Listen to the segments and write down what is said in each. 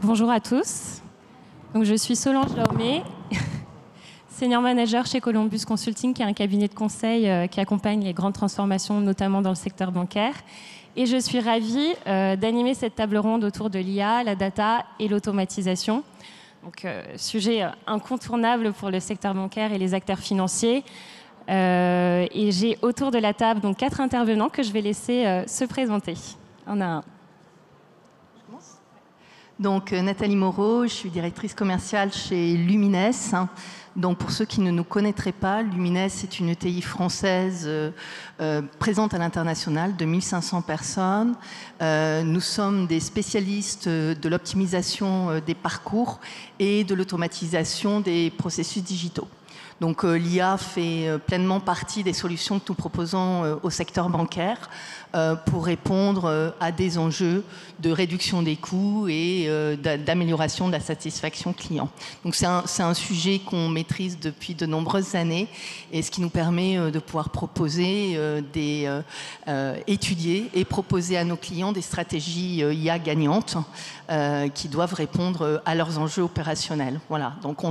Bonjour à tous. Donc, je suis Solange Laumé, senior manager chez Columbus Consulting, qui est un cabinet de conseil qui accompagne les grandes transformations, notamment dans le secteur bancaire. Et je suis ravie d'animer cette table ronde autour de l'IA, la data et l'automatisation. Donc, sujet incontournable pour le secteur bancaire et les acteurs financiers. Et j'ai autour de la table donc 4 intervenants que je vais laisser se présenter. On a un. Donc, Nathalie Moreau, je suis directrice commerciale chez Lumines. Donc, pour ceux qui ne nous connaîtraient pas, Lumines est une ETI française présente à l'international de 1500 personnes. Nous sommes des spécialistes de l'optimisation des parcours et de l'automatisation des processus digitaux. Donc, l'IA fait pleinement partie des solutions que nous proposons au secteur bancaire pour répondre à des enjeux de réduction des coûts et d'amélioration de la satisfaction client. Donc, c'est un sujet qu'on maîtrise depuis de nombreuses années et ce qui nous permet de pouvoir proposer, étudier et proposer à nos clients des stratégies IA gagnantes qui doivent répondre à leurs enjeux opérationnels. Voilà. Donc,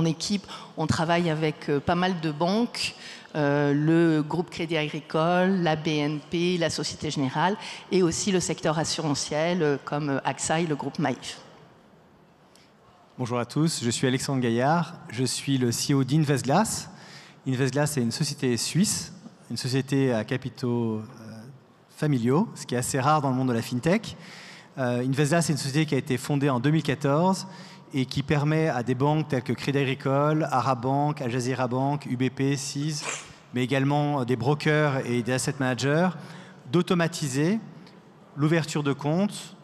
on travaille avec pas mal de banques, le groupe Crédit Agricole, la BNP, la Société Générale et aussi le secteur assurantiel comme AXA et le groupe Maïf. Bonjour à tous, je suis Alexandre Gaillard, je suis le CEO d'Investglass. Investglass est une société suisse, une société à capitaux familiaux, ce qui est assez rare dans le monde de la fintech. Investglass est une société qui a été fondée en 2014 et qui permet à des banques telles que Crédit Agricole, Arabank, Al Jazeera Bank, UBP, CIS, mais également des brokers et des asset managers, d'automatiser l'ouverture de compte,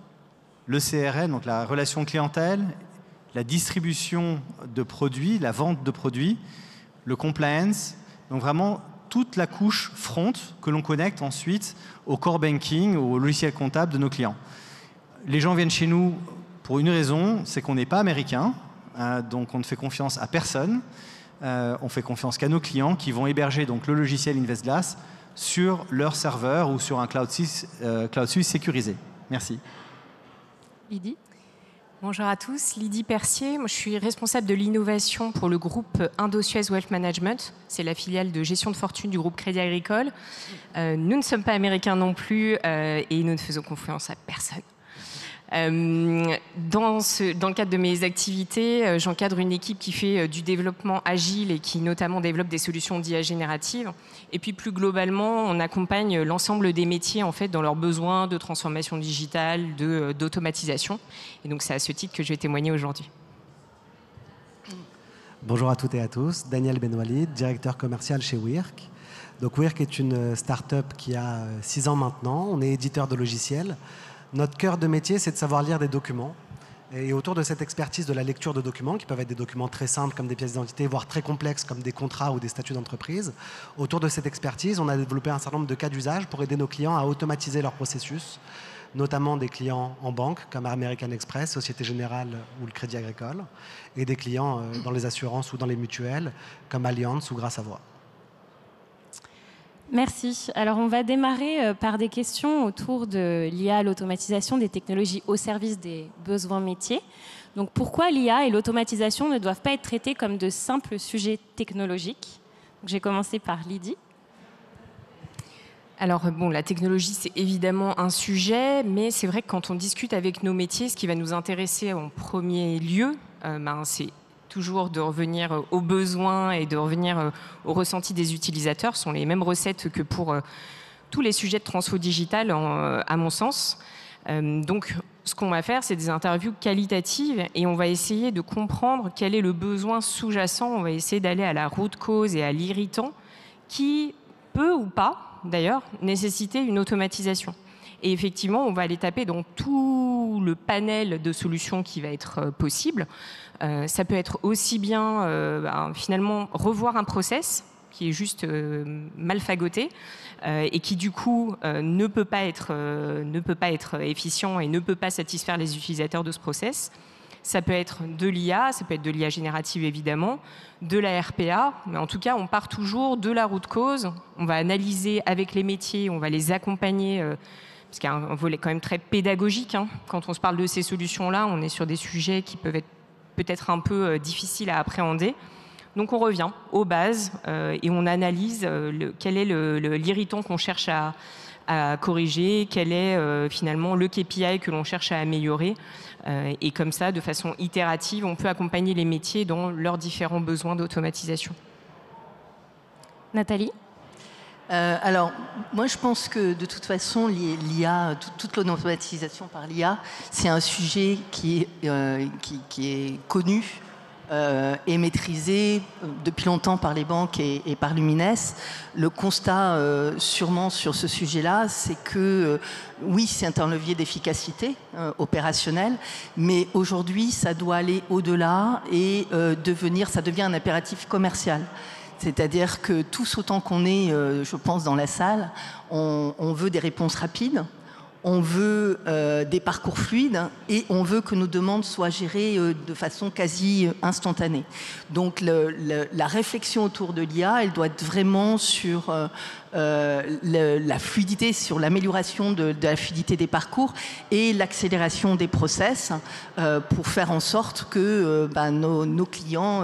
le CRM, donc la relation clientèle, la distribution de produits, la vente de produits, le compliance, donc vraiment toute la couche front que l'on connecte ensuite au core banking, au logiciel comptable de nos clients. Les gens viennent chez nous pour une raison, c'est qu'on n'est pas américain, donc on ne fait confiance à personne. On fait confiance qu'à nos clients qui vont héberger donc, le logiciel Investglass sur leur serveur ou sur un cloud suisse sécurisé. Merci. Lydie. Bonjour à tous, Lydie Percier. Moi, je suis responsable de l'innovation pour le groupe Indosuez Wealth Management. C'est la filiale de gestion de fortune du groupe Crédit Agricole. Nous ne sommes pas américains non plus et nous ne faisons confiance à personne. Dans le cadre de mes activités, j'encadre une équipe qui fait du développement agile et qui notamment développe des solutions d'IA générative. Et puis plus globalement, on accompagne l'ensemble des métiers en fait, dans leurs besoins de transformation digitale, d'automatisation. Et donc c'est à ce titre que je vais témoigner aujourd'hui. Bonjour à toutes et à tous, Daniel Benwalid, directeur commercial chez Wirk. Donc Wirk est une start-up qui a 6 ans maintenant, on est éditeur de logiciels. Notre cœur de métier, c'est de savoir lire des documents. Et autour de cette expertise de la lecture de documents, qui peuvent être des documents très simples comme des pièces d'identité, voire très complexes comme des contrats ou des statuts d'entreprise, autour de cette expertise, on a développé un certain nombre de cas d'usage pour aider nos clients à automatiser leur processus, notamment des clients en banque comme American Express, Société Générale ou le Crédit Agricole, et des clients dans les assurances ou dans les mutuelles comme Allianz ou Gras Savoye. Merci. Alors, on va démarrer par des questions autour de l'IA, l'automatisation des technologies au service des besoins métiers. Donc, pourquoi l'IA et l'automatisation ne doivent pas être traités comme de simples sujets technologiques? J'ai commencé par Lydie. Alors, bon, la technologie, c'est évidemment un sujet, mais c'est vrai que quand on discute avec nos métiers, ce qui va nous intéresser en premier lieu, c'est toujours de revenir aux besoins et de revenir au ressenti des utilisateurs. Ce sont les mêmes recettes que pour tous les sujets de transfo digital, à mon sens. Donc, ce qu'on va faire, c'est des interviews qualitatives et on va essayer de comprendre quel est le besoin sous-jacent. On va essayer d'aller à la root cause et à l'irritant qui peut ou pas, d'ailleurs, nécessiter une automatisation. Et effectivement, on va aller taper dans tout le panel de solutions qui va être possible. Ça peut être aussi bien, finalement, revoir un process qui est juste mal fagoté et qui, du coup, ne peut pas être efficient et ne peut pas satisfaire les utilisateurs de ce process. Ça peut être de l'IA, ça peut être de l'IA générative, évidemment, de la RPA, mais en tout cas, on part toujours de la root cause. On va analyser avec les métiers, on va les accompagner parce qu'il y a un volet quand même très pédagogique. Hein. Quand on se parle de ces solutions-là, on est sur des sujets qui peuvent être peut-être un peu difficiles à appréhender. Donc on revient aux bases et on analyse quel est l'irritant qu'on cherche à corriger, quel est finalement le KPI que l'on cherche à améliorer. Et comme ça, de façon itérative, on peut accompagner les métiers dans leurs différents besoins d'automatisation. Nathalie ? Alors, moi, je pense que de toute façon, l'IA, toute l'automatisation par l'IA, c'est un sujet qui est connu et maîtrisé depuis longtemps par les banques et par Lumines. Le constat, sûrement, sur ce sujet-là, c'est que, oui, c'est un levier d'efficacité opérationnelle, mais aujourd'hui, ça doit aller au-delà et ça devient un impératif commercial. C'est-à-dire que tous autant qu'on est, je pense, dans la salle, on veut des réponses rapides, on veut des parcours fluides et on veut que nos demandes soient gérées de façon quasi instantanée. Donc la réflexion autour de l'IA, elle doit être vraiment sur la fluidité, sur l'amélioration de la fluidité des parcours et l'accélération des process pour faire en sorte que nos clients,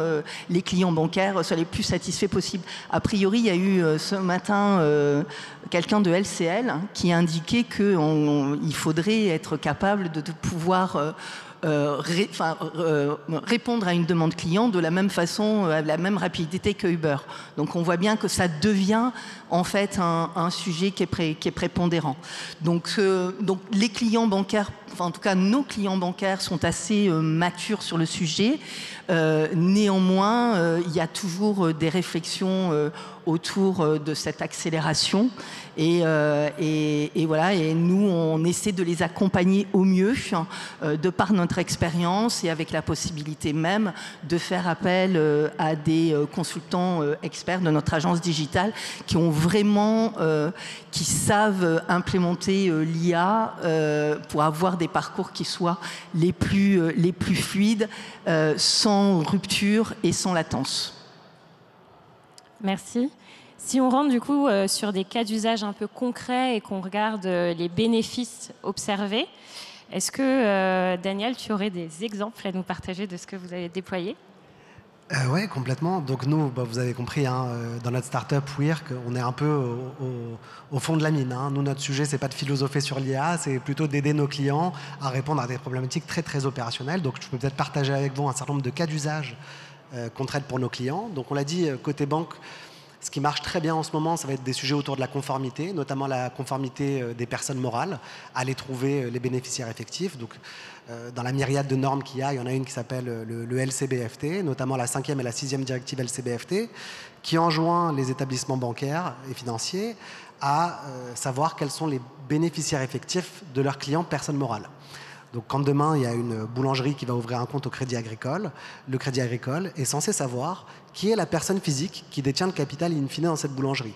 les clients bancaires, soient les plus satisfaits possibles. A priori, il y a eu ce matin quelqu'un de LCL qui a indiqué qu'il faudrait être capable de pouvoir répondre à une demande client de la même façon, à la même rapidité que Uber. Donc on voit bien que ça devient en fait un sujet qui est prépondérant. Donc les clients bancaires, en tout cas nos clients bancaires sont assez matures sur le sujet. Néanmoins, il y a toujours des réflexions autour de cette accélération et voilà, et nous on essaie de les accompagner au mieux de par notre expérience et avec la possibilité même de faire appel à des consultants experts de notre agence digitale qui ont vraiment qui savent implémenter l'IA pour avoir des parcours qui soient les plus fluides, sans rupture et sans latence. Merci. Si on rentre du coup sur des cas d'usage un peu concrets et qu'on regarde les bénéfices observés, est-ce que, Daniel, tu aurais des exemples à nous partager de ce que vous avez déployé ? Oui, complètement. Donc nous, vous avez compris, dans notre startup Wirk, on est un peu au fond de la mine. Nous, notre sujet, c'est pas de philosopher sur l'IA, c'est plutôt d'aider nos clients à répondre à des problématiques très, très opérationnelles. Donc je peux peut-être partager avec vous un certain nombre de cas d'usage qu'on traite pour nos clients. Donc on l'a dit, côté banque, ce qui marche très bien en ce moment, ça va être des sujets autour de la conformité, notamment la conformité des personnes morales, aller trouver les bénéficiaires effectifs. Donc, dans la myriade de normes qu'il y en a une qui s'appelle le LCBFT, notamment la 5e et la 6e directive LCBFT, qui enjoint les établissements bancaires et financiers à savoir quels sont les bénéficiaires effectifs de leurs clients personnes morales. Donc quand demain, il y a une boulangerie qui va ouvrir un compte au Crédit Agricole, le Crédit Agricole est censé savoir qui est la personne physique qui détient le capital in fine dans cette boulangerie.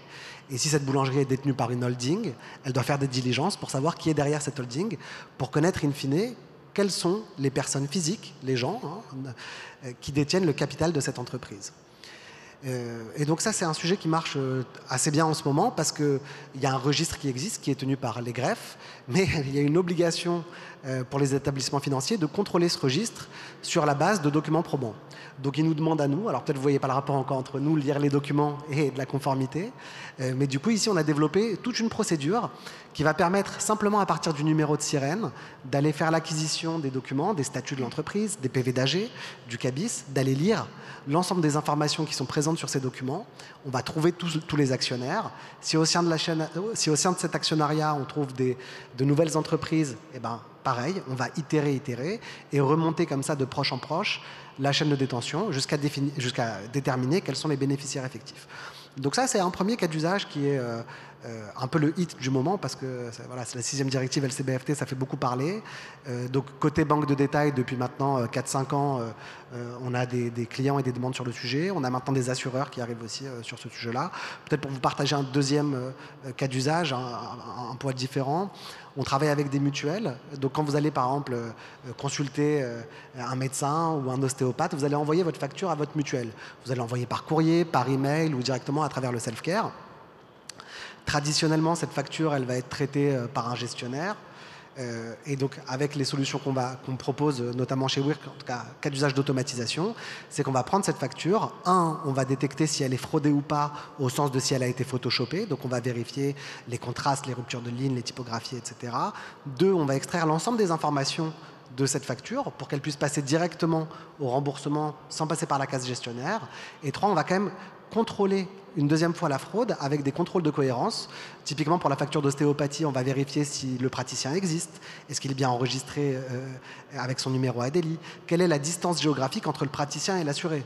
Et si cette boulangerie est détenue par une holding, elle doit faire des diligences pour savoir qui est derrière cette holding, pour connaître in fine quelles sont les personnes physiques, les gens, qui détiennent le capital de cette entreprise. Et donc ça, c'est un sujet qui marche assez bien en ce moment parce qu'il y a un registre qui existe, qui est tenu par les greffes, mais il y a une obligation pour les établissements financiers de contrôler ce registre sur la base de documents probants. Donc ils nous demandent à nous, alors peut-être vous ne voyez pas le rapport encore entre nous, lire les documents et de la conformité, mais du coup ici on a développé toute une procédure qui va permettre simplement à partir du numéro de sirène d'aller faire l'acquisition des documents, des statuts de l'entreprise, des PV d'AG, du CABIS, d'aller lire l'ensemble des informations qui sont présentes sur ces documents. On va trouver tous les actionnaires. Si au sein de cet actionnariat on trouve de nouvelles entreprises, eh ben, pareil, on va itérer et remonter comme ça de proche en proche la chaîne de détention jusqu'à déterminer quels sont les bénéficiaires effectifs. Donc ça, c'est un premier cas d'usage qui est un peu le hit du moment parce que voilà, c'est la 6e directive LCBFT, ça fait beaucoup parler. Donc côté banque de détail, depuis maintenant 4-5 ans, on a des clients et des demandes sur le sujet. On a maintenant des assureurs qui arrivent aussi sur ce sujet-là. Peut-être pour vous partager un deuxième cas d'usage, un poids différent. On travaille avec des mutuelles. Donc quand vous allez par exemple consulter un médecin ou un ostéopathe, vous allez envoyer votre facture à votre mutuelle. Vous allez l'envoyer par courrier, par email ou directement à travers le self-care. Traditionnellement, cette facture, elle va être traitée par un gestionnaire. Et donc, avec les solutions qu'on propose, notamment chez Wirk, en tout cas d'usage d'automatisation, c'est qu'on va prendre cette facture. On va détecter si elle est fraudée ou pas, au sens de si elle a été photoshopée. Donc, on va vérifier les contrastes, les ruptures de lignes, les typographies, etc. 2, on va extraire l'ensemble des informations de cette facture pour qu'elle puisse passer directement au remboursement sans passer par la case gestionnaire. Et 3, on va quand même contrôler une deuxième fois la fraude avec des contrôles de cohérence. Typiquement, pour la facture d'ostéopathie, on va vérifier si le praticien existe, est-ce qu'il est bien enregistré avec son numéro ADELI, quelle est la distance géographique entre le praticien et l'assuré.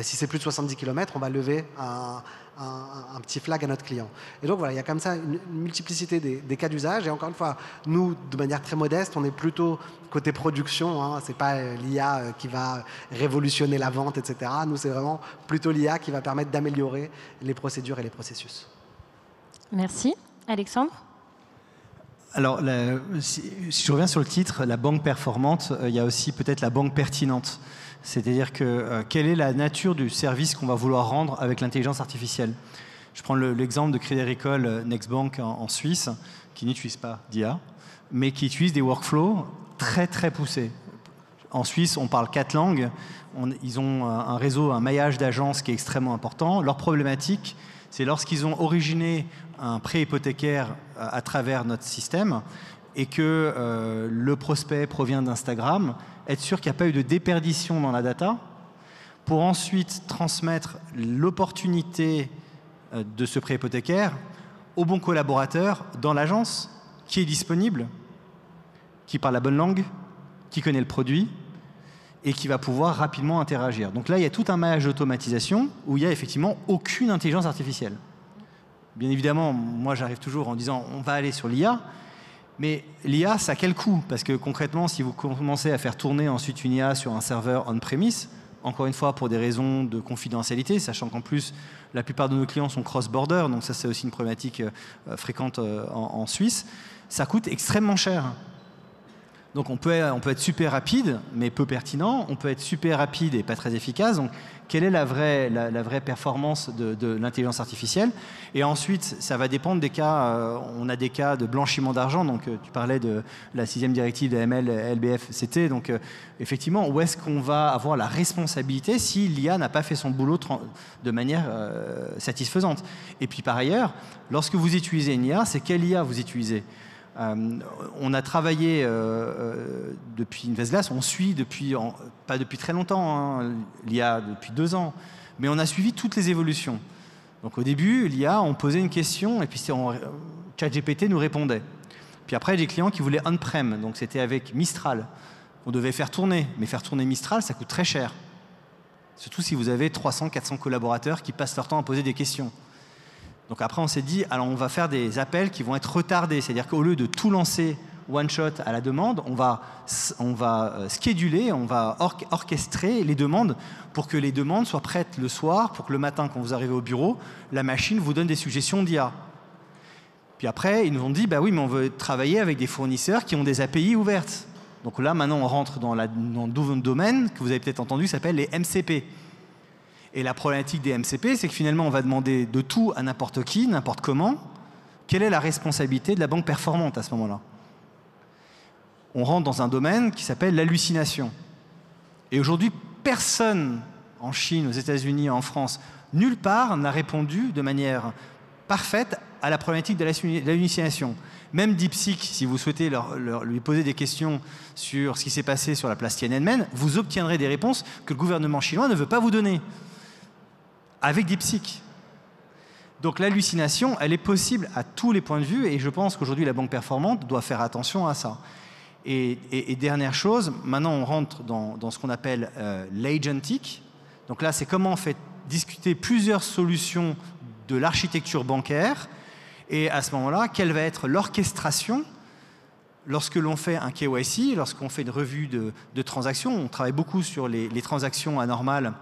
Si c'est plus de 70 km, on va lever un petit flag à notre client. Et donc voilà, il y a comme ça une multiplicité des cas d'usage. Et encore une fois, nous, de manière très modeste, on est plutôt côté production. Hein, c'est pas l'IA qui va révolutionner la vente, etc. Nous, c'est vraiment plutôt l'IA qui va permettre d'améliorer les procédures et les processus. Merci. Alexandre ? Alors, si je reviens sur le titre, la banque performante, il y a aussi peut-être la banque pertinente. C'est-à-dire que quelle est la nature du service qu'on va vouloir rendre avec l'intelligence artificielle? Je prends l'exemple de Crédit Agricole Nextbank en Suisse, qui n'utilise pas d'IA, mais qui utilise des workflows très très poussés. En Suisse, on parle 4 langues, ils ont un réseau, un maillage d'agences qui est extrêmement important. Leur problématique, c'est lorsqu'ils ont originé un prêt hypothécaire à travers notre système et que le prospect provient d'Instagram, être sûr qu'il n'y a pas eu de déperdition dans la data pour ensuite transmettre l'opportunité de ce prêt hypothécaire au bon collaborateur dans l'agence qui est disponible, qui parle la bonne langue, qui connaît le produit et qui va pouvoir rapidement interagir. Donc là, il y a tout un maillage d'automatisation où il n'y a effectivement aucune intelligence artificielle. Bien évidemment, moi j'arrive toujours en disant on va aller sur l'IA, mais l'IA, ça a quel coût? Parce que concrètement, si vous commencez à faire tourner ensuite une IA sur un serveur on-premise, encore une fois pour des raisons de confidentialité, sachant qu'en plus la plupart de nos clients sont cross-border, donc ça c'est aussi une problématique fréquente en Suisse, ça coûte extrêmement cher. Donc on peut être super rapide, mais peu pertinent. On peut être super rapide et pas très efficace. Donc quelle est la vraie performance de l'intelligence artificielle? Et ensuite, ça va dépendre des cas. On a des cas de blanchiment d'argent. Donc tu parlais de la 6e directive de AML, LBF-CT. Donc effectivement, où est-ce qu'on va avoir la responsabilité si l'IA n'a pas fait son boulot de manière satisfaisante? Et puis par ailleurs, lorsque vous utilisez une IA, c'est quelle IA vous utilisez? On a travaillé depuis Investglass, on suit pas depuis très longtemps, hein, l'IA depuis 2 ans, mais on a suivi toutes les évolutions. Donc au début, l'IA, on posait une question et puis ChatGPT nous répondait. Puis après, des clients qui voulaient on-prem, donc c'était avec Mistral. On devait faire tourner, mais faire tourner Mistral, ça coûte très cher. Surtout si vous avez 300, 400 collaborateurs qui passent leur temps à poser des questions. Donc après, on s'est dit, alors on va faire des appels qui vont être retardés. C'est-à-dire qu'au lieu de tout lancer one shot à la demande, on va scheduler, on va orchestrer les demandes pour que les demandes soient prêtes le soir, pour que le matin, quand vous arrivez au bureau, la machine vous donne des suggestions d'IA. Puis après, ils nous ont dit, bah oui, mais on veut travailler avec des fournisseurs qui ont des API ouvertes. Donc là, maintenant, on rentre dans le domaine que vous avez peut-être entendu, qui s'appelle les MCP. Et la problématique des MCP, c'est que finalement, on va demander de tout à n'importe qui, n'importe comment. Quelle est la responsabilité de la banque performante à ce moment-là? On rentre dans un domaine qui s'appelle l'hallucination. Et aujourd'hui, personne en Chine, aux États-Unis, en France, nulle part n'a répondu de manière parfaite à la problématique de l'hallucination. Même DeepSeek, si vous souhaitez lui poser des questions sur ce qui s'est passé sur la place Tiananmen, vous obtiendrez des réponses que le gouvernement chinois ne veut pas vous donner. Avec DeepSeek. Donc l'hallucination, elle est possible à tous les points de vue et je pense qu'aujourd'hui la banque performante doit faire attention à ça. Et dernière chose, maintenant on rentre dans ce qu'on appelle l'agentic. Donc là c'est comment on fait discuter plusieurs solutions de l'architecture bancaire et à ce moment-là, quelle va être l'orchestration lorsque l'on fait un KYC, lorsqu'on fait une revue de transactions. On travaille beaucoup sur les transactions anormales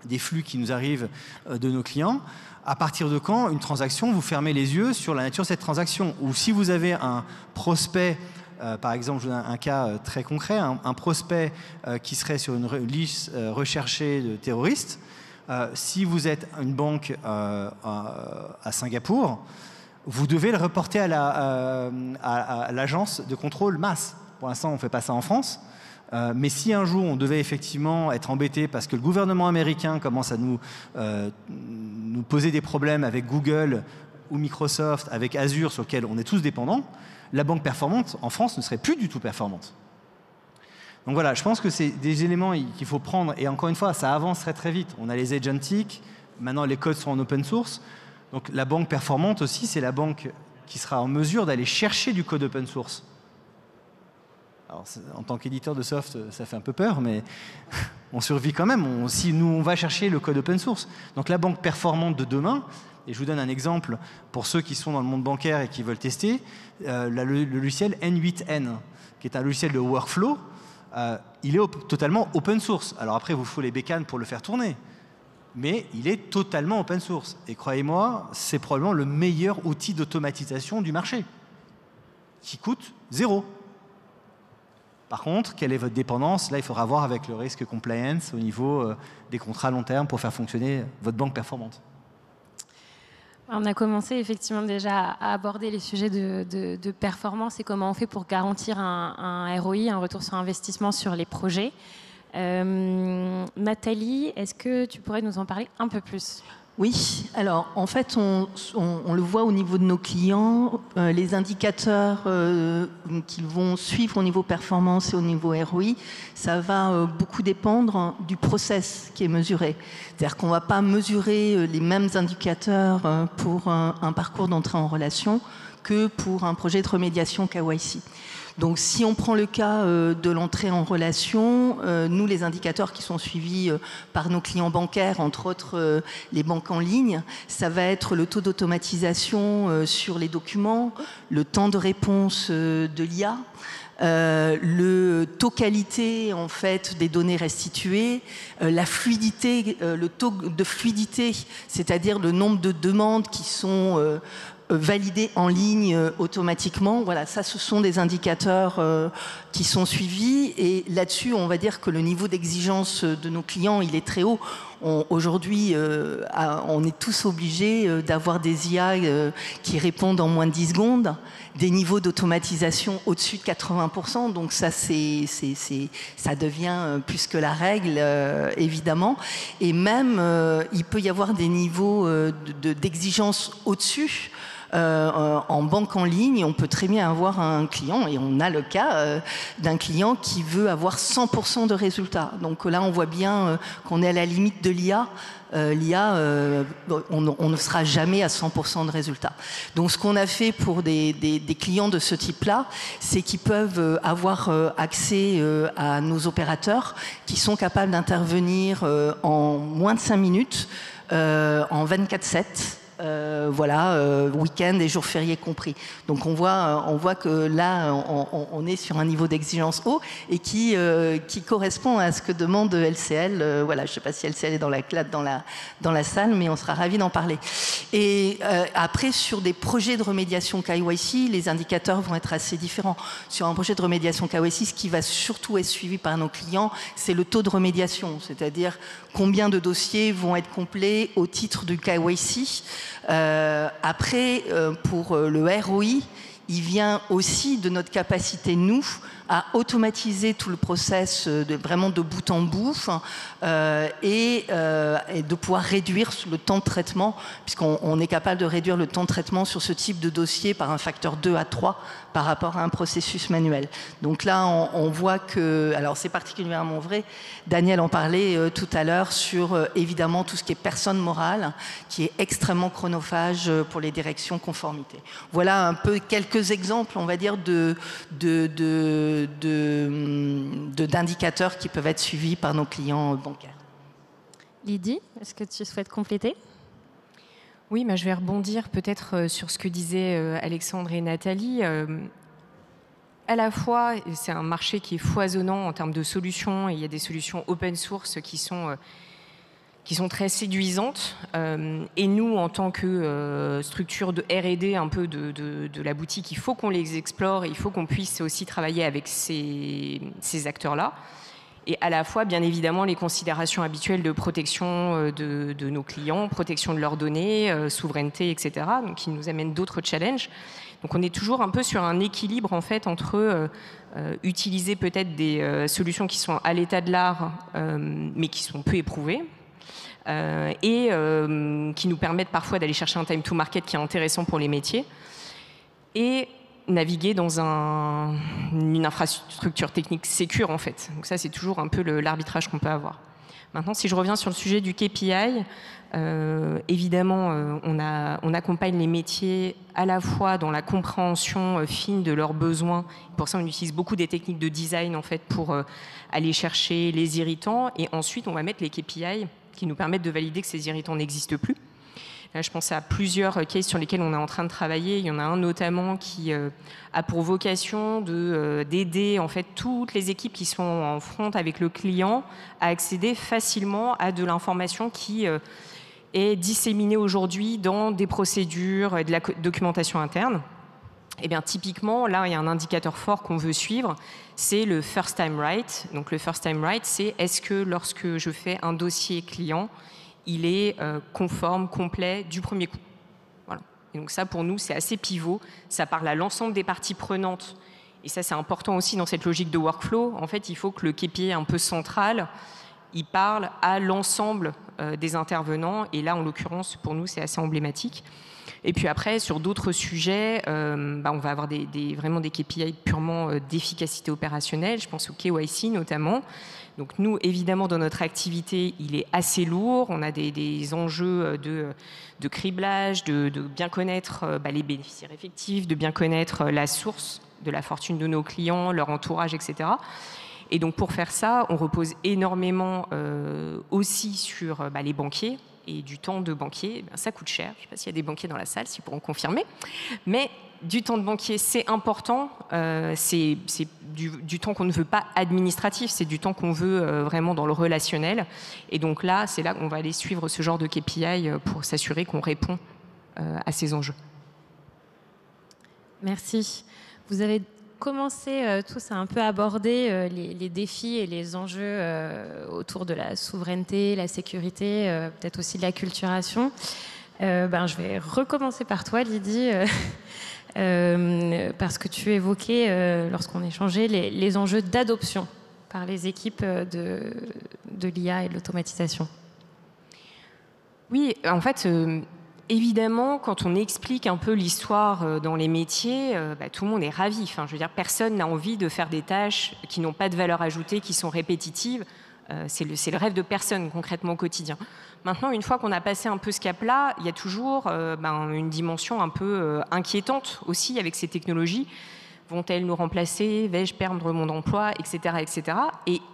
des flux qui nous arrivent de nos clients. À partir de quand une transaction, vous fermez les yeux sur la nature de cette transaction? Ou si vous avez un prospect, par exemple, je vous donne un cas très concret, un prospect qui serait sur une liste recherchée de terroristes, si vous êtes une banque à Singapour, vous devez le reporter à l'agence de contrôle masse. Pour l'instant, on ne fait pas ça en France. Mais si un jour on devait effectivement être embêté parce que le gouvernement américain commence à nous poser des problèmes avec Google ou Microsoft, avec Azure sur lequel on est tous dépendants, la banque performante en France ne serait plus du tout performante. Donc voilà, je pense que c'est des éléments qu'il faut prendre, et encore une fois, ça avance très très vite. On a les agentic, maintenant les codes sont en open source, donc la banque performante aussi, c'est la banque qui sera en mesure d'aller chercher du code open source. Alors, en tant qu'éditeur de soft, ça fait un peu peur, mais on survit quand même. Si nous, on va chercher le code open source. Donc la banque performante de demain, et je vous donne un exemple pour ceux qui sont dans le monde bancaire et qui veulent tester, le logiciel N8N, qui est un logiciel de workflow, il est totalement open source. Alors après, il vous faut les bécanes pour le faire tourner, mais il est totalement open source. Et croyez-moi, c'est probablement le meilleur outil d'automatisation du marché, qui coûte 0. Par contre, quelle est votre dépendance? Là, il faudra voir avec le risque compliance au niveau des contrats à long terme pour faire fonctionner votre banque performante. On a commencé effectivement déjà à aborder les sujets de performance et comment on fait pour garantir un ROI, un retour sur investissement sur les projets. Nathalie, est-ce que tu pourrais nous en parler un peu plus ? Oui, alors en fait, on le voit au niveau de nos clients, les indicateurs qu'ils vont suivre au niveau performance et au niveau ROI, ça va beaucoup dépendre du process qui est mesuré. C'est-à-dire qu'on ne va pas mesurer les mêmes indicateurs pour un parcours d'entrée en relation que pour un projet de remédiation KYC. Donc si on prend le cas de l'entrée en relation, nous les indicateurs qui sont suivis par nos clients bancaires, entre autres les banques en ligne, ça va être le taux d'automatisation sur les documents, le temps de réponse de l'IA, le taux qualité en fait des données restituées, la fluidité, le taux de fluidité, c'est-à-dire le nombre de demandes qui sont validés en ligne automatiquement. Voilà, ça, ce sont des indicateurs qui sont suivis. Et là-dessus, on va dire que le niveau d'exigence de nos clients, il est très haut. Aujourd'hui, on est tous obligés d'avoir des IA qui répondent en moins de 10 secondes, des niveaux d'automatisation au-dessus de 80%. Donc ça, ça devient plus que la règle, évidemment. Et même, il peut y avoir des niveaux d'exigence au-dessus. En banque en ligne, on peut très bien avoir un client, et on a le cas d'un client qui veut avoir 100% de résultats. Donc là, on voit bien qu'on est à la limite de l'IA. L'IA, on ne sera jamais à 100% de résultats. Donc ce qu'on a fait pour des clients de ce type-là, c'est qu'ils peuvent avoir accès à nos opérateurs qui sont capables d'intervenir en moins de 5 minutes, en 24/7. Voilà, week-end et jours fériés compris. Donc on voit que là, on est sur un niveau d'exigence haut et qui correspond à ce que demande LCL. Voilà, je ne sais pas si LCL est dans la salle, mais on sera ravis d'en parler. Et après, sur des projets de remédiation KYC, les indicateurs vont être assez différents. Sur un projet de remédiation KYC, ce qui va surtout être suivi par nos clients, c'est le taux de remédiation, c'est-à-dire combien de dossiers vont être complets au titre du KYC. Après, pour le ROI, il vient aussi de notre capacité, nous, à automatiser tout le process vraiment de bout en bout et de pouvoir réduire le temps de traitement, puisqu'on est capable de réduire le temps de traitement sur ce type de dossier par un facteur 2 à 3 par rapport à un processus manuel. Donc là, on voit que, alors c'est particulièrement vrai, Daniel en parlait tout à l'heure sur évidemment tout ce qui est personne morale, qui est extrêmement chronophage pour les directions conformité. Voilà un peu quelques exemples, on va dire, d'indicateurs qui peuvent être suivis par nos clients bancaires. Lydie, est-ce que tu souhaites compléter ? Oui, je vais rebondir peut-être sur ce que disaient Alexandre et Nathalie. À la fois, c'est un marché qui est foisonnant en termes de solutions, et il y a des solutions open source qui sont très séduisantes. Et nous, en tant que structure de R&D un peu de la boutique, il faut qu'on les explore et il faut qu'on puisse aussi travailler avec ces acteurs-là. et à la fois, bien évidemment, les considérations habituelles de protection de nos clients, protection de leurs données, souveraineté, etc., donc qui nous amènent d'autres challenges. Donc on est toujours un peu sur un équilibre en fait entre utiliser peut-être des solutions qui sont à l'état de l'art, mais qui sont peu éprouvées, et qui nous permettent parfois d'aller chercher un time to market qui est intéressant pour les métiers, et naviguer dans une infrastructure technique sécure en fait. Donc ça c'est toujours un peu l'arbitrage qu'on peut avoir. Maintenant, si je reviens sur le sujet du KPI, évidemment, on accompagne les métiers à la fois dans la compréhension fine de leurs besoins. Pour ça, on utilise beaucoup des techniques de design en fait pour aller chercher les irritants. Et ensuite, on va mettre les KPI qui nous permettent de valider que ces irritants n'existent plus. Là, je pense à plusieurs cases sur lesquels on est en train de travailler. Il y en a un notamment qui a pour vocation d'aider en fait toutes les équipes qui sont en front avec le client à accéder facilement à de l'information qui est disséminée aujourd'hui dans des procédures et de la documentation interne. Et bien, typiquement, là, il y a un indicateur fort qu'on veut suivre, c'est le first time right. Donc, le first time right, c'est est-ce que lorsque je fais un dossier client, il est conforme, complet du premier coup. Voilà. Et donc ça, pour nous, c'est assez pivot. Ça parle à l'ensemble des parties prenantes. Et ça, c'est important aussi dans cette logique de workflow. En fait, il faut que le KPI un peu central, il parle à l'ensemble des intervenants. Et là, en l'occurrence, pour nous, c'est assez emblématique. Et puis après, sur d'autres sujets, on va avoir vraiment des KPI purement d'efficacité opérationnelle. Je pense au KYC notamment. Donc nous, évidemment, dans notre activité, il est assez lourd. On a des enjeux de criblage, de bien connaître les bénéficiaires effectifs, de bien connaître la source de la fortune de nos clients, leur entourage, etc. Et donc pour faire ça, on repose énormément aussi sur les banquiers. Et du temps de banquier, ça coûte cher. Je ne sais pas s'il y a des banquiers dans la salle, s'ils pourront confirmer. Mais du temps de banquier, c'est important. C'est du temps qu'on ne veut pas administratif, c'est du temps qu'on veut vraiment dans le relationnel. Et donc là, c'est là qu'on va aller suivre ce genre de KPI pour s'assurer qu'on répond à ces enjeux. Merci. Vous avez commencé tous à un peu aborder les défis et les enjeux autour de la souveraineté, la sécurité, peut-être aussi de la culturation. Je vais recommencer par toi, Lydie, parce que tu évoquais, lorsqu'on échangeait, les enjeux d'adoption par les équipes de l'IA et de l'automatisation. Oui, en fait... Évidemment, quand on explique un peu l'histoire dans les métiers, tout le monde est ravi. Enfin, je veux dire, personne n'a envie de faire des tâches qui n'ont pas de valeur ajoutée, qui sont répétitives. C'est le rêve de personne, concrètement, au quotidien. Maintenant, une fois qu'on a passé un peu ce cap-là, il y a toujours une dimension un peu inquiétante aussi avec ces technologies. Vont-elles nous remplacer? Vais-je perdre mon emploi? Etc. etc.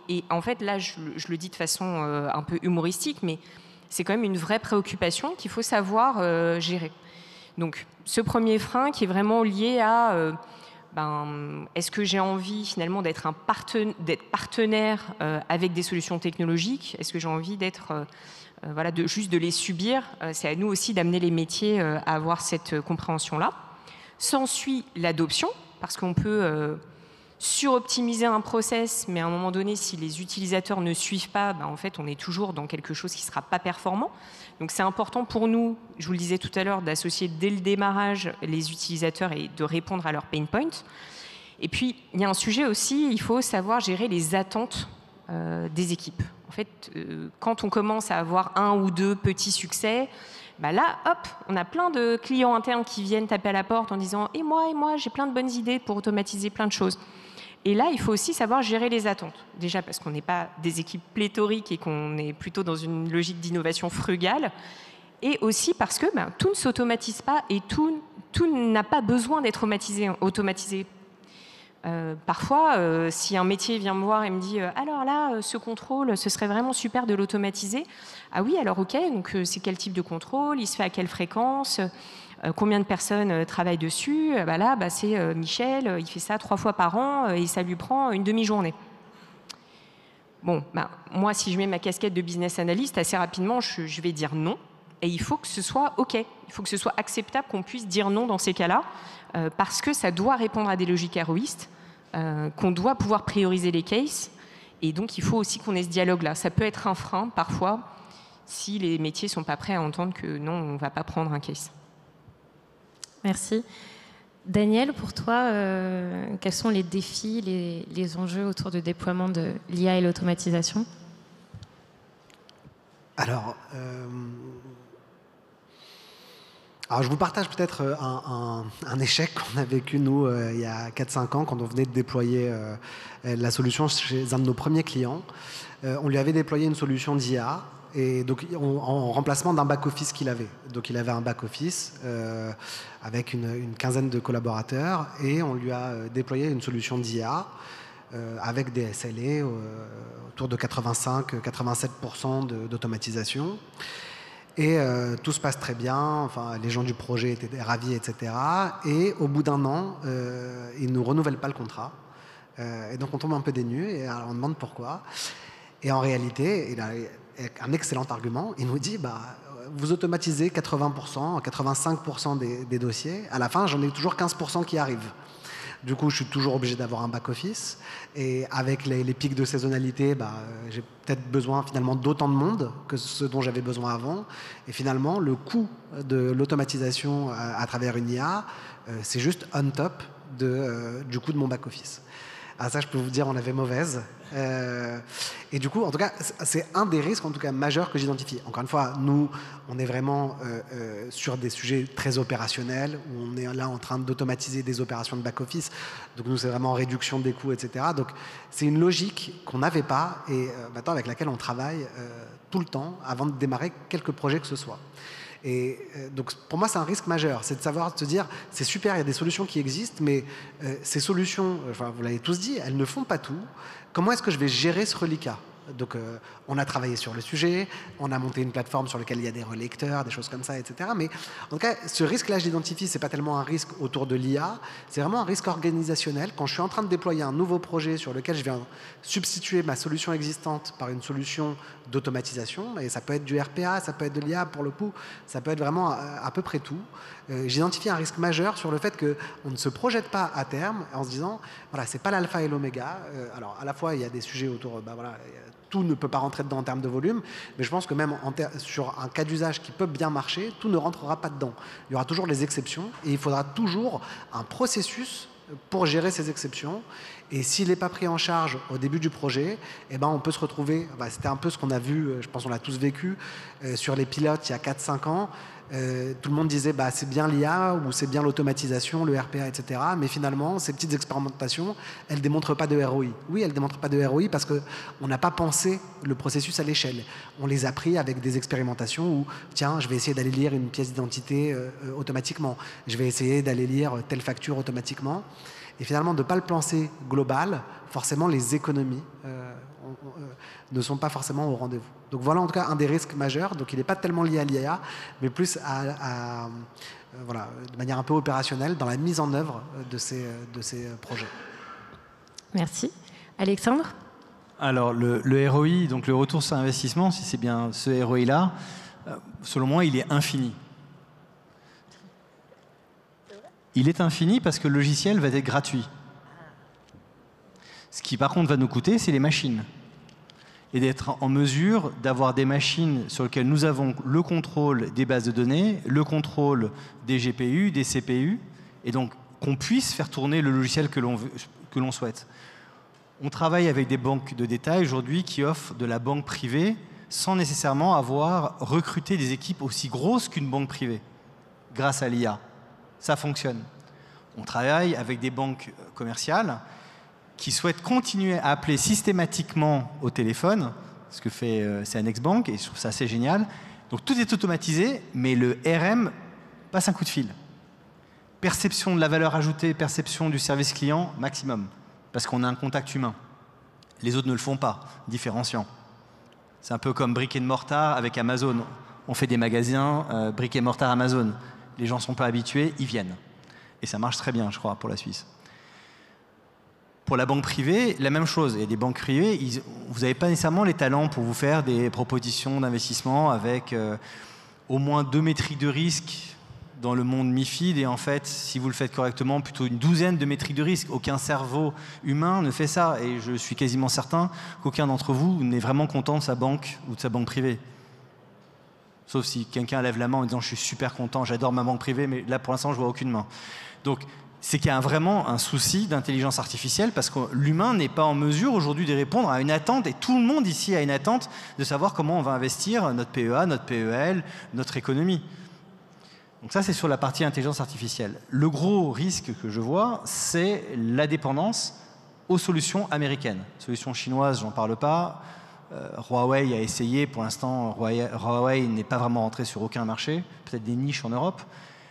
Et en fait, là, je le dis de façon un peu humoristique, mais... c'est quand même une vraie préoccupation qu'il faut savoir gérer. Donc, ce premier frein qui est vraiment lié à est-ce que j'ai envie finalement d'être partenaire avec des solutions technologiques? Est-ce que j'ai envie d'être juste de les subir? C'est à nous aussi d'amener les métiers à avoir cette compréhension-là. S'ensuit l'adoption, parce qu'on peut suroptimiser un process, mais à un moment donné, si les utilisateurs ne suivent pas, en fait, on est toujours dans quelque chose qui ne sera pas performant. Donc c'est important pour nous, je vous le disais tout à l'heure, d'associer dès le démarrage les utilisateurs et de répondre à leurs pain points. Et puis, il y a un sujet aussi, il faut savoir gérer les attentes des équipes. En fait, quand on commence à avoir un ou deux petits succès, là, hop, on a plein de clients internes qui viennent taper à la porte en disant « Et moi, j'ai plein de bonnes idées pour automatiser plein de choses ». Et là, il faut aussi savoir gérer les attentes. Déjà parce qu'on n'est pas des équipes pléthoriques et qu'on est plutôt dans une logique d'innovation frugale. Et aussi parce que tout ne s'automatise pas et tout n'a pas besoin d'être automatisé. Parfois, si un métier vient me voir et me dit « Alors là, ce contrôle, ce serait vraiment super de l'automatiser. » Ah oui, alors ok, donc c'est quel type de contrôle? Il se fait à quelle fréquence? Combien de personnes travaillent dessus? C'est Michel, il fait ça 3 fois par an et ça lui prend une demi-journée. Bon, moi, si je mets ma casquette de business analyst, assez rapidement, je vais dire non. Et il faut que ce soit OK. Il faut que ce soit acceptable qu'on puisse dire non dans ces cas-là, parce que ça doit répondre à des logiques héroïstes, qu'on doit pouvoir prioriser les cases Et donc, il faut aussi qu'on ait ce dialogue-là. Ça peut être un frein, parfois, si les métiers ne sont pas prêts à entendre que non, on ne va pas prendre un case. Merci. Daniel, pour toi, quels sont les défis, les enjeux autour du déploiement de l'IA et l'automatisation ? Alors, je vous partage peut-être un échec qu'on a vécu, nous, il y a 4-5 ans, quand on venait de déployer la solution chez un de nos premiers clients. On lui avait déployé une solution d'IA, et donc en remplacement d'un back-office qu'il avait. Donc il avait un back-office avec une quinzaine de collaborateurs, et on lui a déployé une solution d'IA avec des SLA autour de 85-87% d'automatisation. Et tout se passe très bien, enfin, les gens du projet étaient ravis, etc. Et au bout d'un an, ils ne renouvellent pas le contrat. Et donc on tombe un peu des nues, et alors on demande pourquoi. Et en réalité, il a un excellent argument. Il nous dit, vous automatisez 80%, 85% des dossiers. À la fin, j'en ai toujours 15% qui arrivent. Du coup, je suis toujours obligé d'avoir un back-office. Et avec les pics de saisonnalité, j'ai peut-être besoin finalement d'autant de monde que ce dont j'avais besoin avant. Et finalement, le coût de l'automatisation à travers une IA, c'est juste on top du coût de mon back-office. Ah, ça, je peux vous dire, on avait mauvaise. Et du coup, en tout cas, c'est un des risques, en tout cas, majeurs que j'identifie. Encore une fois, nous, on est vraiment sur des sujets très opérationnels, où on est là en train d'automatiser des opérations de back-office. Donc, nous, c'est vraiment réduction des coûts, etc. Donc, c'est une logique qu'on n'avait pas et maintenant avec laquelle on travaille tout le temps avant de démarrer quelque projet que ce soit. Et donc, pour moi, c'est un risque majeur. C'est de savoir, de se dire, c'est super, il y a des solutions qui existent, mais ces solutions, vous l'avez tous dit, elles ne font pas tout. Comment est-ce que je vais gérer ce reliquat ? Donc, on a travaillé sur le sujet, on a monté une plateforme sur laquelle il y a des relecteurs, des choses comme ça, etc. Mais en tout cas, ce risque-là, je l'identifie, c'est pas tellement un risque autour de l'IA, c'est vraiment un risque organisationnel. Quand je suis en train de déployer un nouveau projet sur lequel je viens substituer ma solution existante par une solution d'automatisation, et ça peut être du RPA, ça peut être de l'IA pour le coup, ça peut être vraiment à peu près tout. J'identifie un risque majeur sur le fait qu'on ne se projette pas à terme en se disant, voilà, c'est pas l'alpha et l'oméga. Alors, à la fois, il y a des sujets autour, tout ne peut pas rentrer dedans en termes de volume, mais je pense que même sur un cas d'usage qui peut bien marcher, tout ne rentrera pas dedans. Il y aura toujours les exceptions, et il faudra toujours un processus pour gérer ces exceptions. Et s'il n'est pas pris en charge au début du projet, on peut se retrouver, c'était un peu ce qu'on a vu, je pense qu'on l'a tous vécu, sur les pilotes il y a 4-5 ans. Tout le monde disait c'est bien l'IA ou c'est bien l'automatisation, le RPA, etc. Mais finalement, ces petites expérimentations, elles ne démontrent pas de ROI. Oui, elles ne démontrent pas de ROI parce qu'on n'a pas pensé le processus à l'échelle. On les a pris avec des expérimentations où, tiens, je vais essayer d'aller lire une pièce d'identité automatiquement. Je vais essayer d'aller lire telle facture automatiquement. Et finalement, de ne pas le penser global, forcément, les économies ne sont pas forcément au rendez-vous. Donc voilà en tout cas un des risques majeurs. Donc il n'est pas tellement lié à l'IA, mais plus de manière un peu opérationnelle dans la mise en œuvre de ces projets. Merci. Alexandre ? Alors le ROI, donc le retour sur investissement, si c'est bien ce ROI-là, selon moi, il est infini. Il est infini parce que le logiciel va être gratuit. Ce qui par contre va nous coûter, c'est les machines. Et d'être en mesure d'avoir des machines sur lesquelles nous avons le contrôle des bases de données, le contrôle des GPU, des CPU, et donc qu'on puisse faire tourner le logiciel que l'on souhaite. On travaille avec des banques de détail aujourd'hui qui offrent de la banque privée sans nécessairement avoir recruté des équipes aussi grosses qu'une banque privée, grâce à l'IA. Ça fonctionne. On travaille avec des banques commerciales qui souhaitent continuer à appeler systématiquement au téléphone, ce que fait CNX Bank, et je trouve ça assez génial. Donc tout est automatisé, mais le RM passe un coup de fil. Perception de la valeur ajoutée, perception du service client, maximum, parce qu'on a un contact humain. Les autres ne le font pas, différenciant. C'est un peu comme brick and mortar avec Amazon. On fait des magasins, brick and mortar Amazon. Les gens ne sont pas habitués, ils viennent. Et ça marche très bien, je crois, pour la Suisse. Pour la banque privée, la même chose. Il y a des banques privées, vous n'avez pas nécessairement les talents pour vous faire des propositions d'investissement avec au moins 2 métriques de risque dans le monde MIFID, et en fait, si vous le faites correctement, plutôt une douzaine de métriques de risque. Aucun cerveau humain ne fait ça, et je suis quasiment certain qu'aucun d'entre vous n'est vraiment content de sa banque ou de sa banque privée. Sauf si quelqu'un lève la main en disant « je suis super content, j'adore ma banque privée », mais là, pour l'instant, je vois aucune main. Donc, c'est qu'il y a vraiment un souci d'intelligence artificielle, parce que l'humain n'est pas en mesure aujourd'hui de répondre à une attente, et tout le monde ici a une attente de savoir comment on va investir notre PEA, notre PEL, notre économie. Donc ça, c'est sur la partie intelligence artificielle. Le gros risque que je vois, c'est la dépendance aux solutions américaines. Solutions chinoises, j'en parle pas. Huawei a essayé, pour l'instant, Huawei n'est pas vraiment rentré sur aucun marché, peut-être des niches en Europe.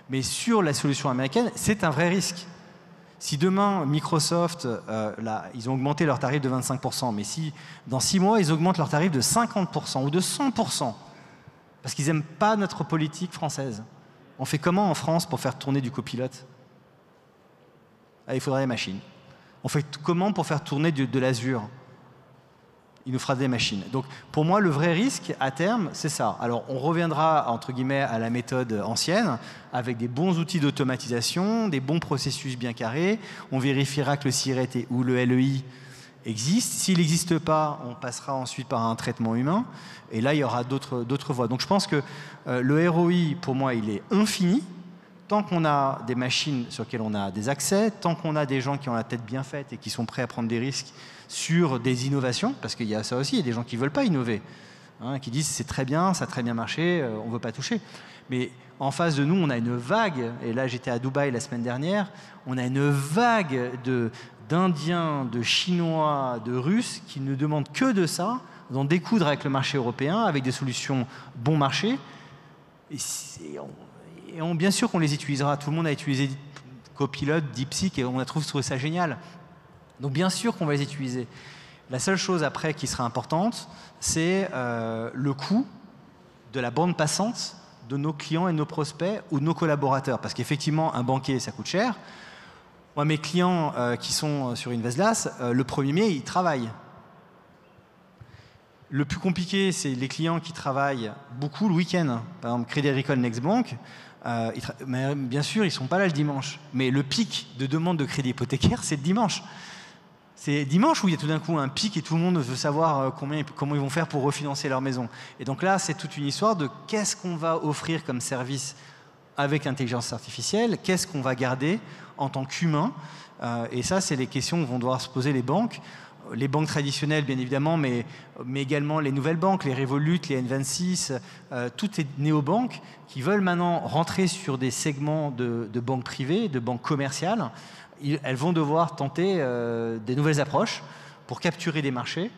Mais sur la solution américaine, c'est un vrai risque. Si demain, Microsoft, ils ont augmenté leur tarif de 25%, mais si dans 6 mois, ils augmentent leur tarif de 50% ou de 100%, parce qu'ils n'aiment pas notre politique française, on fait comment en France pour faire tourner du copilote? Il faudrait des machines. On fait comment pour faire tourner de l'Azure? Il nous fera des machines. Donc, pour moi, le vrai risque, à terme, c'est ça. Alors, on reviendra, entre guillemets, à la méthode ancienne, avec des bons outils d'automatisation, des bons processus bien carrés. On vérifiera que le SIRET ou le LEI existe. S'il n'existe pas, on passera ensuite par un traitement humain. Et là, il y aura d'autres voies. Donc, je pense que le ROI, pour moi, il est infini. Tant qu'on a des machines sur lesquelles on a des accès, tant qu'on a des gens qui ont la tête bien faite et qui sont prêts à prendre des risques sur des innovations, parce qu'il y a ça aussi, il y a des gens qui ne veulent pas innover, hein, qui disent c'est très bien, ça a très bien marché, on ne veut pas toucher. Mais en face de nous, on a une vague, et là j'étais à Dubaï la semaine dernière, on a une vague d'Indiens, de Chinois, de Russes qui ne demandent que de ça, d'en découdre avec le marché européen, avec des solutions bon marché. Et bien sûr qu'on les utilisera. Tout le monde a utilisé Copilot, DeepSeek, et on a trouvé ça génial. Donc bien sûr qu'on va les utiliser. La seule chose après qui sera importante, c'est le coût de la bande passante de nos clients et de nos prospects ou de nos collaborateurs. Parce qu'effectivement, un banquier, ça coûte cher. Moi, mes clients qui sont sur Investglass, le 1er mai, ils travaillent. Le plus compliqué, c'est les clients qui travaillent beaucoup le week-end. Par exemple, Crédit Agricole, Nextbank, mais bien sûr, ils ne sont pas là le dimanche. Mais le pic de demande de crédit hypothécaire, c'est le dimanche. C'est dimanche où il y a tout d'un coup un pic et tout le monde veut savoir comment ils vont faire pour refinancer leur maison. Et donc là, c'est toute une histoire de qu'est-ce qu'on va offrir comme service avec l'intelligence artificielle, qu'est-ce qu'on va garder en tant qu'humain. Et ça, c'est les questions que vont devoir se poser les banques. Les banques traditionnelles, bien évidemment, mais également les nouvelles banques, les Revolut, les N26, toutes les néobanques qui veulent maintenant rentrer sur des segments de banques privées, de banques commerciales. Elles vont devoir tenter des nouvelles approches pour capturer des marchés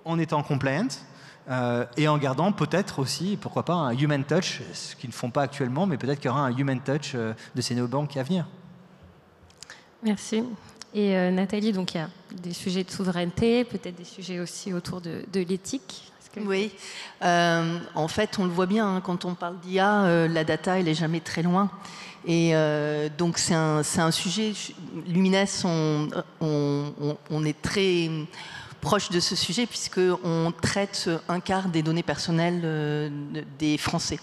en étant compliant et en gardant peut-être aussi, pourquoi pas, un human touch, ce qu'ils ne font pas actuellement, mais peut-être qu'il y aura un human touch de ces néobanques à venir. Merci. Et Nathalie, donc il y a des sujets de souveraineté, peut-être des sujets aussi autour de l'éthique. Oui, en fait, on le voit bien, hein, quand on parle d'IA, la data, elle n'est jamais très loin. Et donc, c'est un sujet, Lumines, on est très proche de ce sujet, puisqu'on traite un quart des données personnelles des Français.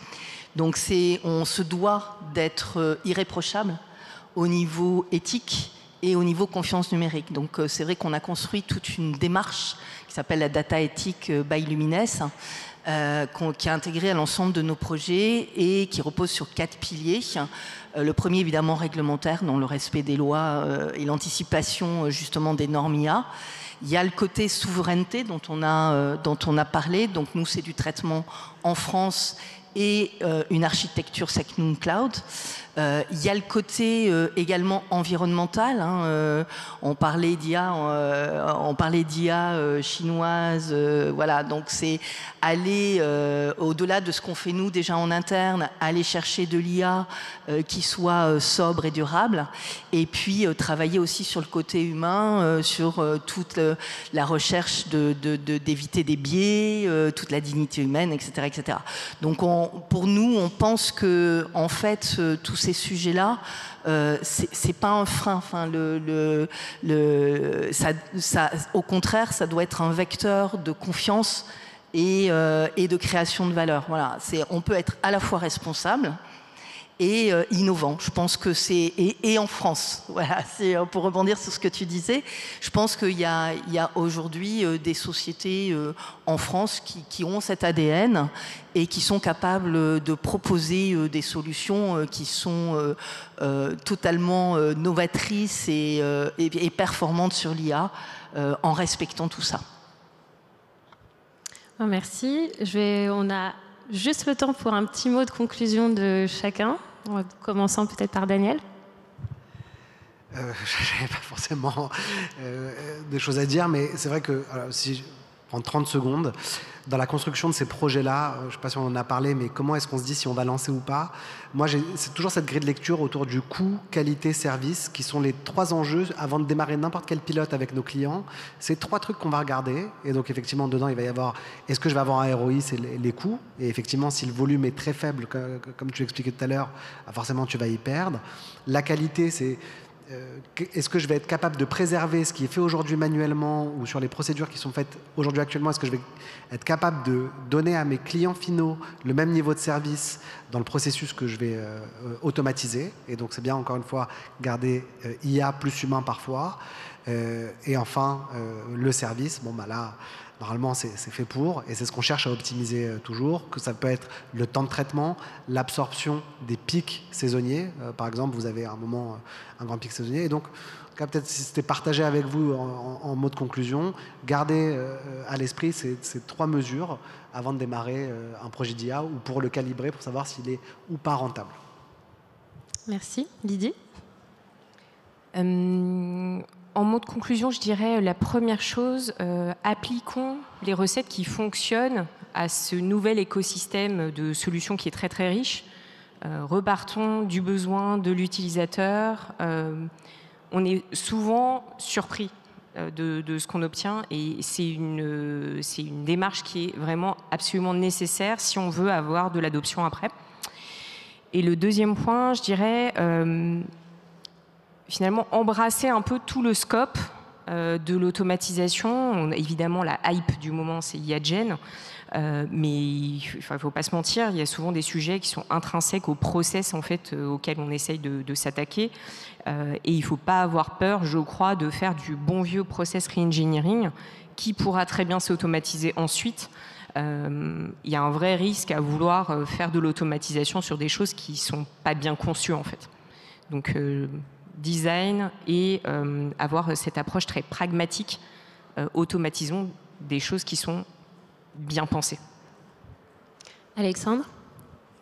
Donc, on se doit d'être irréprochable au niveau éthique et au niveau confiance numérique. Donc c'est vrai qu'on a construit toute une démarche qui s'appelle la Data Ethic by Lumines, qui est intégrée à l'ensemble de nos projets et qui repose sur 4 piliers. Le premier, évidemment, réglementaire, dans le respect des lois et l'anticipation justement des normes IA. Il y a le côté souveraineté dont on a parlé. Donc nous, c'est du traitement en France et une architecture Secnum Cloud. Il y a le côté également environnemental. Hein, on parlait d'IA chinoise. Voilà, donc c'est aller au-delà de ce qu'on fait nous déjà en interne, aller chercher de l'IA qui soit sobre et durable, et puis travailler aussi sur le côté humain, sur toute la recherche d'éviter des biais, toute la dignité humaine, etc., etc. Donc pour nous, on pense que en fait tous ces sujets-là, c'est pas un frein. Enfin, au contraire, ça doit être un vecteur de confiance et de création de valeur. Voilà, on peut être à la fois responsable et innovant. Je pense que c'est... Et en France, voilà, c'est pour rebondir sur ce que tu disais, je pense qu'il y a aujourd'hui des sociétés en France qui ont cet ADN et qui sont capables de proposer des solutions qui sont totalement novatrices et performantes sur l'IA en respectant tout ça. Merci. On a juste le temps pour un petit mot de conclusion de chacun, en commençant peut-être par Daniel. Je n'avais pas forcément des choses à dire, mais c'est vrai que si je prends 30 secondes, dans la construction de ces projets-là, je ne sais pas si on en a parlé, mais comment est-ce qu'on se dit si on va lancer ou pas? Moi, c'est toujours cette grille de lecture autour du coût, qualité, service, qui sont les 3 enjeux avant de démarrer n'importe quel pilote avec nos clients. C'est 3 trucs qu'on va regarder. Et donc, effectivement, dedans, il va y avoir, est-ce que je vais avoir un ROI? C'est les coûts. Et effectivement, si le volume est très faible, comme tu l'expliquais tout à l'heure, forcément, tu vas y perdre. La qualité, c'est... est-ce que je vais être capable de préserver ce qui est fait aujourd'hui manuellement ou sur les procédures qui sont faites aujourd'hui actuellement? Est-ce que je vais être capable de donner à mes clients finaux le même niveau de service dans le processus que je vais automatiser? Et donc, c'est bien, encore une fois, garder IA plus humain parfois. Et enfin, le service, bon, bah là... Normalement, c'est fait pour, et c'est ce qu'on cherche à optimiser toujours, que ça peut être le temps de traitement, l'absorption des pics saisonniers. Par exemple, vous avez à un moment un grand pic saisonnier. Et donc, peut-être si c'était partagé avec vous en mot de conclusion, gardez à l'esprit ces 3 mesures avant de démarrer un projet d'IA ou pour le calibrer, pour savoir s'il est ou pas rentable. Merci. Lydie? En mot de conclusion, je dirais la première chose, appliquons les recettes qui fonctionnent à ce nouvel écosystème de solutions qui est très très riche. Repartons du besoin de l'utilisateur. On est souvent surpris de ce qu'on obtient et c'est une démarche qui est vraiment absolument nécessaire si on veut avoir de l'adoption après. Et le deuxième point, je dirais... finalement, embrasser un peu tout le scope de l'automatisation. Évidemment, la hype du moment, c'est IAGEN, mais il ne faut pas se mentir, il y a souvent des sujets qui sont intrinsèques au process en fait, auquel on essaye de s'attaquer. Et il ne faut pas avoir peur, je crois, de faire du bon vieux process re-engineering qui pourra très bien s'automatiser ensuite. Il y a un vrai risque à vouloir faire de l'automatisation sur des choses qui ne sont pas bien conçues, en fait. Donc, design et avoir cette approche très pragmatique, automatisons des choses qui sont bien pensées. Alexandre?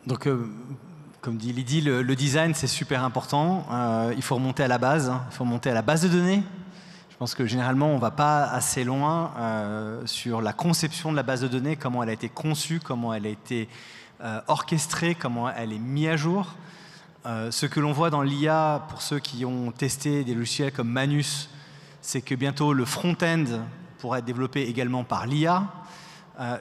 Donc, comme dit Lydie, le design, c'est super important. Il faut remonter à la base, il faut remonter à la base de données. Je pense que généralement, on ne va pas assez loin sur la conception de la base de données, comment elle a été conçue, comment elle a été orchestrée, comment elle est mise à jour. Ce que l'on voit dans l'IA, pour ceux qui ont testé des logiciels comme Manus, c'est que bientôt le front-end pourra être développé également par l'IA.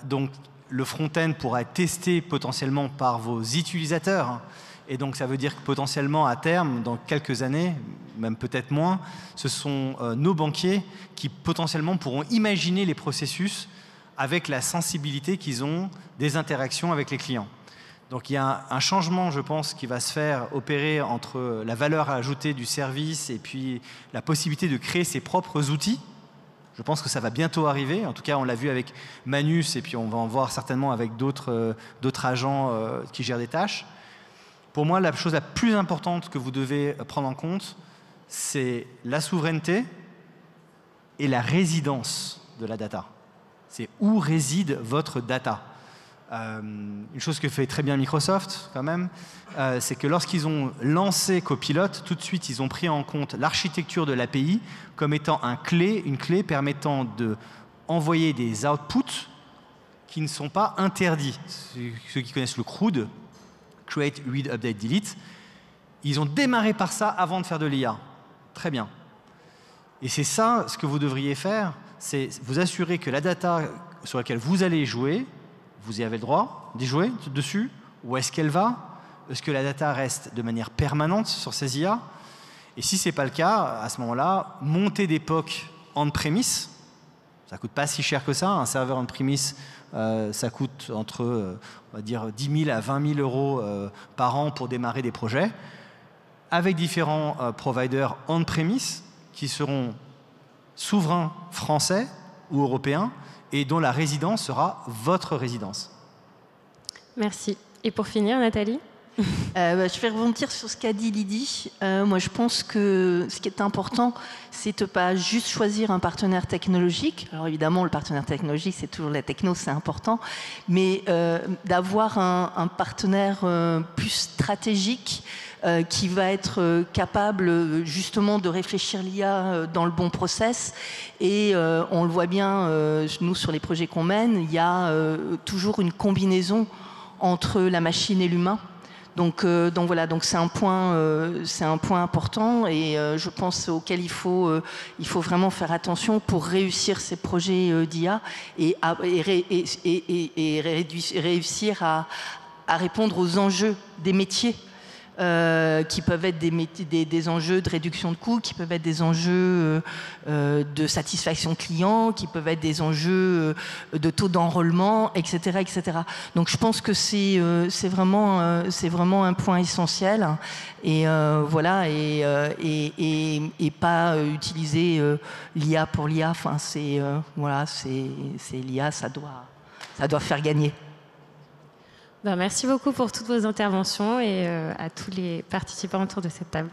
Donc le front-end pourra être testé potentiellement par vos utilisateurs. Et donc ça veut dire que potentiellement à terme, dans quelques années, même peut-être moins, ce sont nos banquiers qui potentiellement pourront imaginer les processus avec la sensibilité qu'ils ont des interactions avec les clients. Donc il y a un changement, je pense, qui va se faire opérer entre la valeur ajoutée du service et puis la possibilité de créer ses propres outils. Je pense que ça va bientôt arriver. En tout cas, on l'a vu avec Manus et puis on va en voir certainement avec d'autres agents qui gèrent des tâches. Pour moi, la chose la plus importante que vous devez prendre en compte, c'est la souveraineté et la résidence de la data. C'est où réside votre data. Une chose que fait très bien Microsoft, quand même, c'est que lorsqu'ils ont lancé Copilot, tout de suite, ils ont pris en compte l'architecture de l'API comme étant une clé permettant d'envoyer des outputs qui ne sont pas interdits. Ceux qui connaissent le CRUD, Create, Read, Update, Delete, ils ont démarré par ça avant de faire de l'IA. Très bien. Et c'est ça, ce que vous devriez faire, c'est vous assurer que la data sur laquelle vous allez jouer, vous y avez le droit d'y jouer dessus. Où est-ce qu'elle va? Est-ce que la data reste de manière permanente sur ces IA? Et si ce n'est pas le cas, à ce moment-là, montez des POC on-premise Ça ne coûte pas si cher que ça. Un serveur on-premise, ça coûte entre on va dire 10 000 à 20 000 euros par an pour démarrer des projets, avec différents providers on-premise qui seront souverains français ou européens et dont la résidence sera votre résidence. Merci. Et pour finir, Nathalie? Je vais rebondir sur ce qu'a dit Lydie. Moi, je pense que ce qui est important, c'est de ne pas juste choisir un partenaire technologique. Alors évidemment, le partenaire technologique, c'est toujours la techno, c'est important, mais d'avoir un partenaire plus stratégique qui va être capable justement de réfléchir l'IA dans le bon process. Et on le voit bien, nous, sur les projets qu'on mène, il y a toujours une combinaison entre la machine et l'humain. Donc voilà, donc c'est un point important et je pense auquel il faut vraiment faire attention pour réussir ces projets d'IA et réussir à répondre aux enjeux des métiers. Qui peuvent être des enjeux de réduction de coûts, qui peuvent être des enjeux de satisfaction client, qui peuvent être des enjeux de taux d'enrôlement, etc., etc. Donc je pense que c'est vraiment un point essentiel et voilà et pas utiliser l'IA pour l'IA. Enfin c'est l'IA, ça doit faire gagner. Merci beaucoup pour toutes vos interventions et à tous les participants autour de cette table.